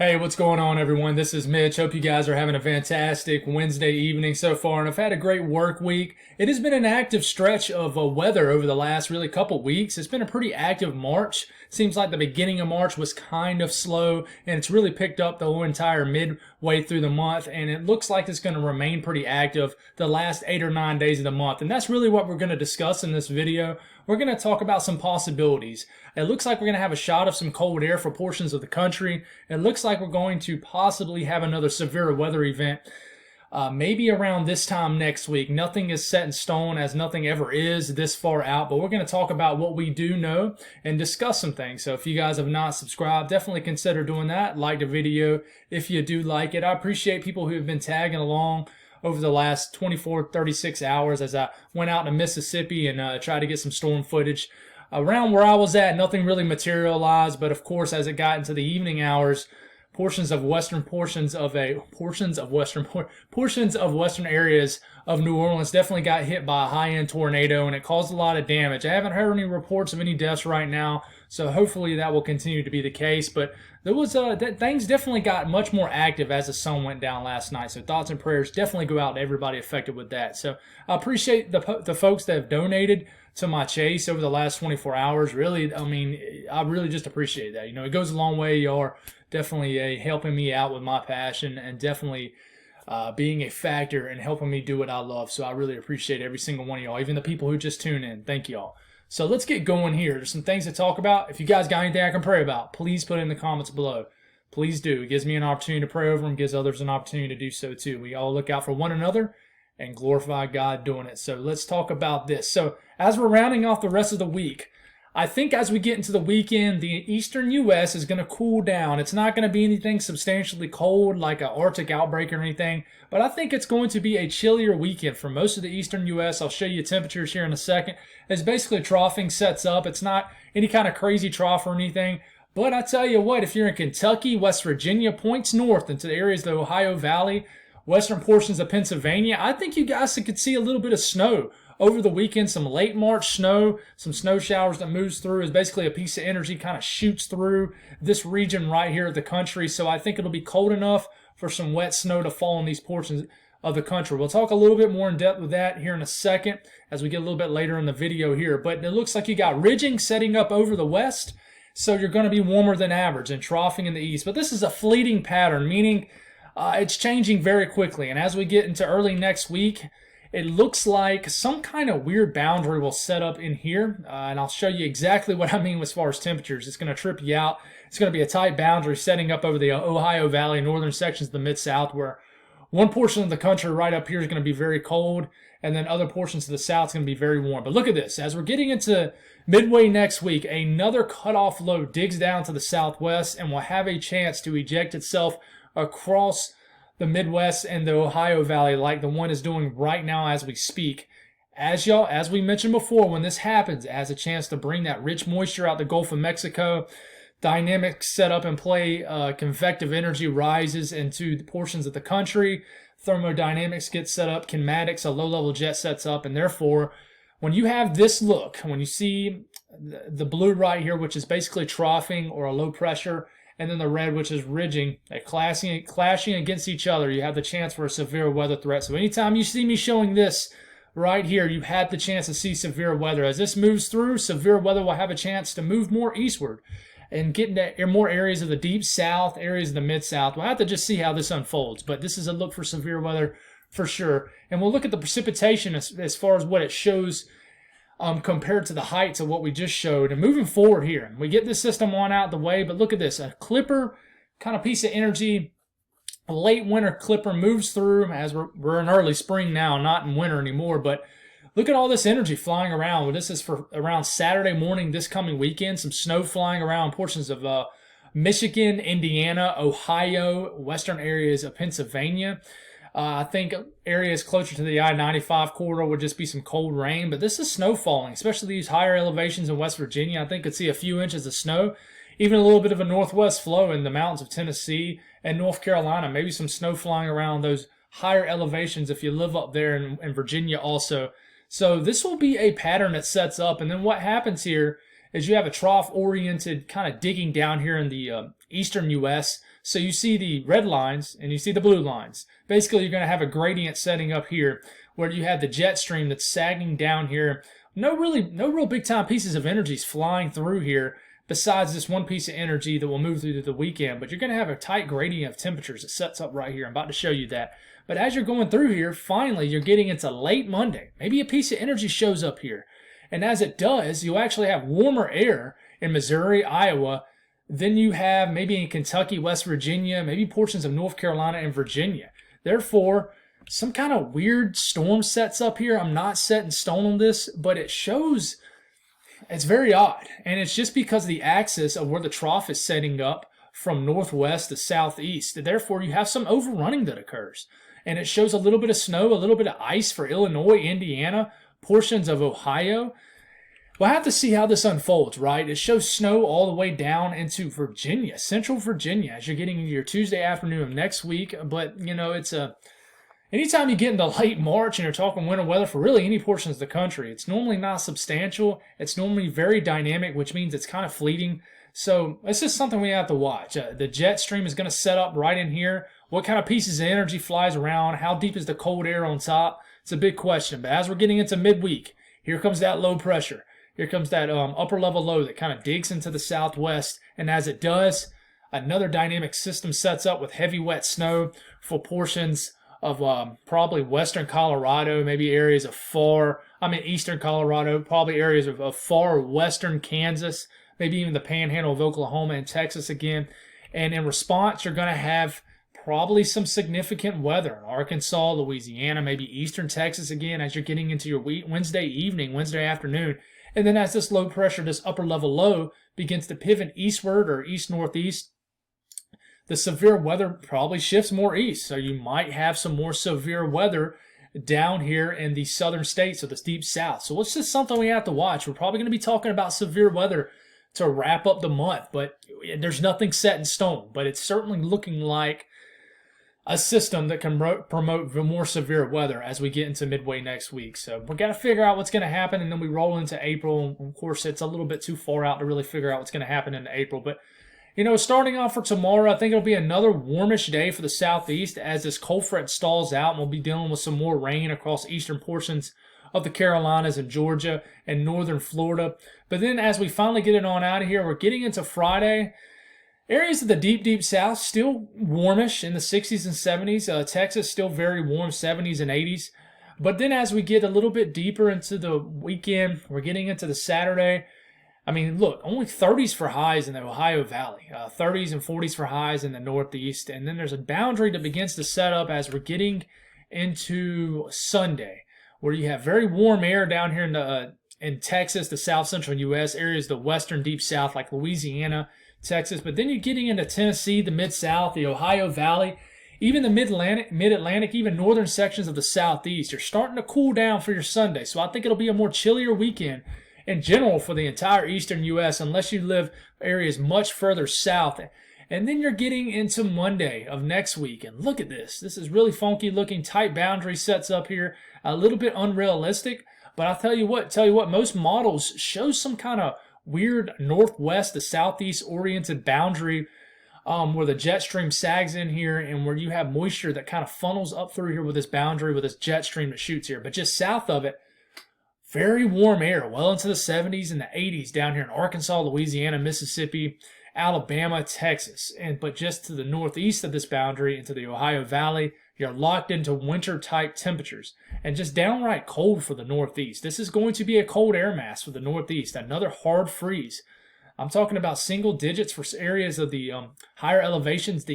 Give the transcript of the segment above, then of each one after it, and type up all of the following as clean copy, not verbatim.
Hey, what's going on, everyone? This is Mitch. Hope you guys are having a fantastic Wednesday evening so far, and I've had a great work week. It has been an active stretch of weather over the last really couple weeks. It's been a pretty active March. Seems like the beginning of March was kind of slow, and it's really picked up the whole entire midway through the month, and it looks like it's going to remain pretty active the last 8 or 9 days of the month. And that's really what we're going to discuss in this video. We're going to talk about some possibilities. It looks like we're going to have a shot of some cold air for portions of the country. It looks like we're going to possibly have another severe weather event maybe around this time next week. Nothing is set in stone, as nothing ever is this far out, but we're going to talk about what we do know and discuss some things. So if you guys have not subscribed, definitely consider doing that. Like the video if you do like it. I appreciate people who have been tagging along over the last 24, 36 hours as I went out to Mississippi and tried to get some storm footage. Around where I was at, nothing really materialized, but of course, as it got into the evening hours, portions of western areas of New Orleans definitely got hit by a high-end tornado, and it caused a lot of damage. I haven't heard any reports of any deaths right now, so hopefully that will continue to be the case. But there was things definitely got much more active as the sun went down last night. So thoughts and prayers definitely go out to everybody affected with that. So I appreciate the folks that have donated to my chase over the last 24 hours. Really, I mean, I really just appreciate that. You know, it goes a long way. You are definitely helping me out with my passion, and definitely being a factor in helping me do what I love. So I really appreciate every single one of y'all, even the people who just tune in. Thank y'all. So let's get going here. There's some things to talk about. If you guys got anything I can pray about, please put it in the comments below. Please do. It gives me an opportunity to pray over them, gives others an opportunity to do so too. We all look out for one another and glorify God doing it. So let's talk about this. So as we're rounding off the rest of the week, I think as we get into the weekend, the eastern U.S. is going to cool down. It's not going to be anything substantially cold like an Arctic outbreak or anything, but I think it's going to be a chillier weekend for most of the eastern U.S. I'll show you temperatures here in a second. It's basically troughing sets up. It's not any kind of crazy trough or anything, but I tell you what, if you're in Kentucky, West Virginia, points north into the areas of the Ohio Valley, western portions of Pennsylvania, I think you guys could see a little bit of snow over the weekend. Some late March snow, some snow showers that moves through. Is basically a piece of energy kind of shoots through this region right here of the country. So I think it'll be cold enough for some wet snow to fall in these portions of the country. We'll talk a little bit more in depth with that here in a second as we get a little bit later in the video here. But it looks like you got ridging setting up over the west, so you're going to be warmer than average and troughing in the east. But this is a fleeting pattern, meaning it's changing very quickly. And as we get into early next week, it looks like some kind of weird boundary will set up in here, and I'll show you exactly what I mean as far as temperatures. It's going to trip you out. It's going to be a tight boundary setting up over the Ohio Valley, northern sections of the Mid-South, where one portion of the country right up here is going to be very cold, and then other portions of the South is going to be very warm. But look at this. As we're getting into midway next week, another cutoff low digs down to the southwest and will have a chance to eject itself across the Midwest and the Ohio Valley like the one is doing right now as we speak. As we mentioned before, when this happens, it has a chance to bring that rich moisture out the Gulf of Mexico. Dynamics set up in play, convective energy rises into the portions of the country. Thermodynamics gets set up, kinematics, a low-level jet sets up, and therefore, when you have this look, when you see the blue right here, which is basically troughing or a low pressure, and then the red, which is ridging, clashing against each other, you have the chance for a severe weather threat. So anytime you see me showing this right here, you've had the chance to see severe weather. As this moves through, severe weather will have a chance to move more eastward and get into more areas of the deep south, areas of the mid-south. We'll have to just see how this unfolds, but this is a look for severe weather for sure. And we'll look at the precipitation as far as what it shows compared to the heights of what we just showed. And moving forward here, we get this system on out the way, but look at this, a clipper kind of piece of energy, a late winter clipper moves through as we're in early spring now, not in winter anymore, but look at all this energy flying around. Well, this is for around Saturday morning this coming weekend, some snow flying around portions of Michigan, Indiana, Ohio, western areas of Pennsylvania. I think areas closer to the I-95 corridor would just be some cold rain, but this is snow falling, especially these higher elevations in West Virginia. I think could see a few inches of snow, even a little bit of a northwest flow in the mountains of Tennessee and North Carolina, maybe some snow flying around those higher elevations if you live up there in Virginia also. So this will be a pattern that sets up, and then what happens here is you have a trough-oriented kind of digging down here in the eastern U.S. So you see the red lines and you see the blue lines. Basically, you're going to have a gradient setting up here where you have the jet stream that's sagging down here. No real big-time pieces of energy is flying through here besides this one piece of energy that will move through the weekend. But you're going to have a tight gradient of temperatures that sets up right here. I'm about to show you that. But as you're going through here, finally, you're getting into late Monday. Maybe a piece of energy shows up here. And as it does, you'll actually have warmer air in Missouri, Iowa, than you have maybe in Kentucky, West Virginia, maybe portions of North Carolina and Virginia. Therefore, some kind of weird storm sets up here. I'm not set in stone on this, but it shows it's very odd. And it's just because of the axis of where the trough is setting up from northwest to southeast. Therefore, you have some overrunning that occurs. And it shows a little bit of snow, a little bit of ice for Illinois, Indiana, portions of Ohio. We'll have to see how this unfolds, right? It shows snow all the way down into Virginia, central Virginia, as you're getting into your Tuesday afternoon of next week. But, you know, anytime you get into late March and you're talking winter weather for really any portions of the country, it's normally not substantial. It's normally very dynamic, which means it's kind of fleeting. So it's just something we have to watch. The jet stream is going to set up right in here. What kind of pieces of energy flies around? How deep is the cold air on top? It's a big question. But as we're getting into midweek, here comes that low pressure. Here comes that upper level low that kind of digs into the southwest. And as it does, another dynamic system sets up with heavy wet snow for portions of probably western Colorado, maybe areas of eastern Colorado, probably areas of far western Kansas, maybe even the panhandle of Oklahoma and Texas again. And in response, you're going to have probably some significant weather in Arkansas, Louisiana, maybe eastern Texas again as you're getting into your Wednesday evening, Wednesday afternoon. And then as this low pressure, this upper level low begins to pivot eastward or east-northeast, the severe weather probably shifts more east. So you might have some more severe weather down here in the southern states or the deep south. So it's just something we have to watch. We're probably going to be talking about severe weather to wrap up the month, but there's nothing set in stone. But it's certainly looking like a system that can promote more severe weather as we get into midway next week. So we've got to figure out what's going to happen, and then we roll into April. Of course, it's a little bit too far out to really figure out what's going to happen in April. But, you know, starting off for tomorrow, I think it'll be another warmish day for the southeast as this cold front stalls out, and we'll be dealing with some more rain across eastern portions of the Carolinas and Georgia and northern Florida. But then as we finally get it on out of here, we're getting into Friday. Areas of the deep south still warmish in the 60s and 70s. Texas still very warm, 70s and 80s. But then as we get a little bit deeper into the weekend, we're getting into the Saturday. I mean, look, only 30s for highs in the Ohio Valley. 30s and 40s for highs in the Northeast. And then there's a boundary that begins to set up as we're getting into Sunday, where you have very warm air down here in Texas, the south central U.S., areas of the western deep south like Louisiana, Texas, but then you're getting into Tennessee, the Mid-South, the Ohio Valley, even the Mid-Atlantic, even northern sections of the Southeast. You're starting to cool down for your Sunday, so I think it'll be a more chillier weekend in general for the entire eastern U.S. unless you live areas much further south. And then you're getting into Monday of next week, and look at this. This is really funky looking, tight boundary sets up here, a little bit unrealistic, but I'll tell you what, most models show some kind of weird northwest to southeast oriented boundary where the jet stream sags in here and where you have moisture that kind of funnels up through here with this boundary with this jet stream that shoots here. But just south of it, very warm air, well into the 70s and the 80s down here in Arkansas, Louisiana, Mississippi, Alabama, Texas. But just to the northeast of this boundary into the Ohio Valley, you're locked into winter-type temperatures and just downright cold for the Northeast. This is going to be a cold air mass for the Northeast, another hard freeze. I'm talking about single digits for areas of the higher elevations,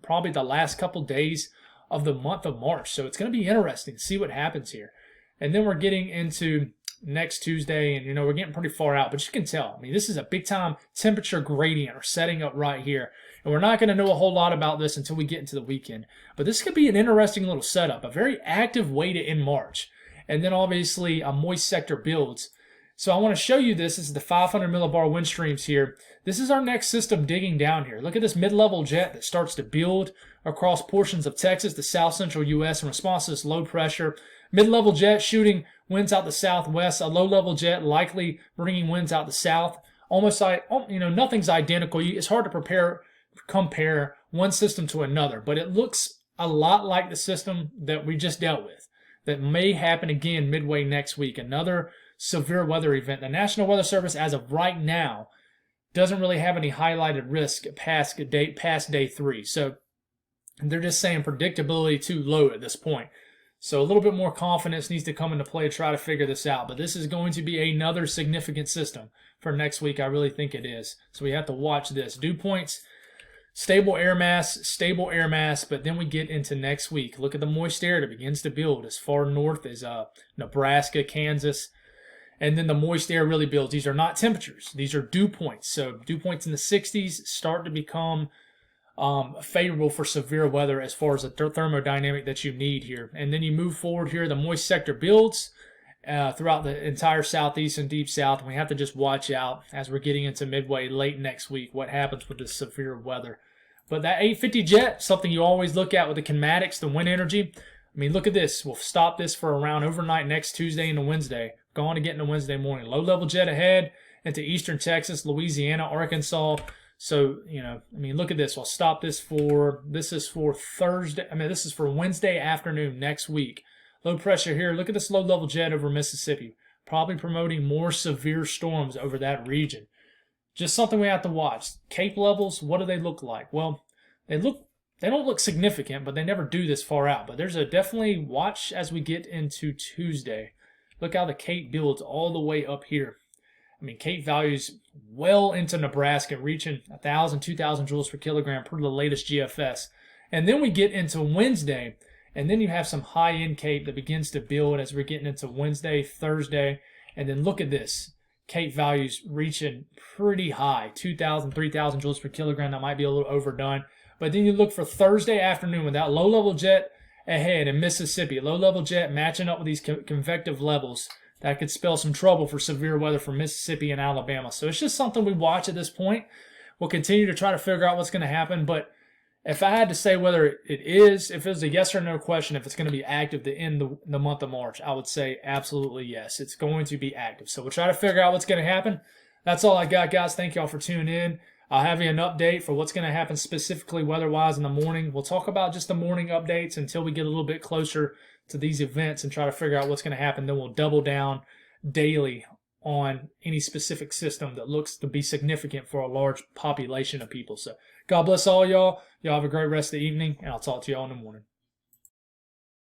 probably the last couple days of the month of March. So it's going to be interesting to see what happens here. And then we're getting into next Tuesday, and, you know, we're getting pretty far out, but you can tell. I mean, this is a big-time temperature gradient or setting up right here. And we're not going to know a whole lot about this until we get into the weekend. But this could be an interesting little setup, a very active way to end March. And then obviously a moist sector builds. So I want to show you this. This is the 500 millibar wind streams here. This is our next system digging down here. Look at this mid-level jet that starts to build across portions of Texas, the south central U.S. in response to this low pressure. Mid-level jet shooting winds out the southwest. A low-level jet likely bringing winds out the south almost like, nothing's identical. It's hard to compare one system to another, but it looks a lot like the system that we just dealt with that may happen again midway next week. Another severe weather event. The National Weather Service, as of right now, doesn't really have any highlighted risk past day 3. So they're just saying predictability too low at this point. So a little bit more confidence needs to come into play to try to figure this out. But this is going to be another significant system for next week. I really think it is. So we have to watch this. Dew points, stable air mass, but then we get into next week. Look at the moist air that begins to build as far north as Nebraska, Kansas. And then the moist air really builds. These are not temperatures. These are dew points. So dew points in the 60s start to become favorable for severe weather as far as the thermodynamic that you need here. And then you move forward here. The moist sector builds throughout the entire southeast and deep south. And we have to just watch out as we're getting into midway late next week what happens with the severe weather. But that 850 jet, something you always look at with the kinematics, the wind energy. I mean, look at this. We'll stop this for around overnight next Tuesday into Wednesday. Go on to get into Wednesday morning. Low-level jet ahead into eastern Texas, Louisiana, Arkansas. So, look at this. We'll stop this this is for Thursday. This is for Wednesday afternoon next week. Low pressure here. Look at this low-level jet over Mississippi. Probably promoting more severe storms over that region. Just something we have to watch. Cape levels, what do they look like? Well, they don't look significant, but they never do this far out. But there's a definitely watch as we get into Tuesday. Look how the Cape builds all the way up here. Cape values well into Nebraska, reaching 1,000, 2,000 joules per kilogram per the latest GFS. And then we get into Wednesday, and then you have some high-end Cape that begins to build as we're getting into Wednesday, Thursday. And then look at this. Cape values reaching pretty high, 2,000, 3,000 joules per kilogram. That might be a little overdone. But then you look for Thursday afternoon with that low-level jet ahead in Mississippi. Low-level jet matching up with these convective levels. That could spell some trouble for severe weather for Mississippi and Alabama. So it's just something we watch at this point. We'll continue to try to figure out what's going to happen. But if I had to say whether if it was a yes or no question, if it's going to be active to end the month of March, I would say absolutely yes. It's going to be active. So we'll try to figure out what's going to happen. That's all I got, guys. Thank y'all for tuning in. I'll have you an update for what's going to happen specifically weather-wise in the morning. We'll talk about just the morning updates until we get a little bit closer to these events and try to figure out what's going to happen. Then we'll double down daily on any specific system that looks to be significant for a large population of people. So God bless all y'all. Y'all have a great rest of the evening, and I'll talk to y'all in the morning.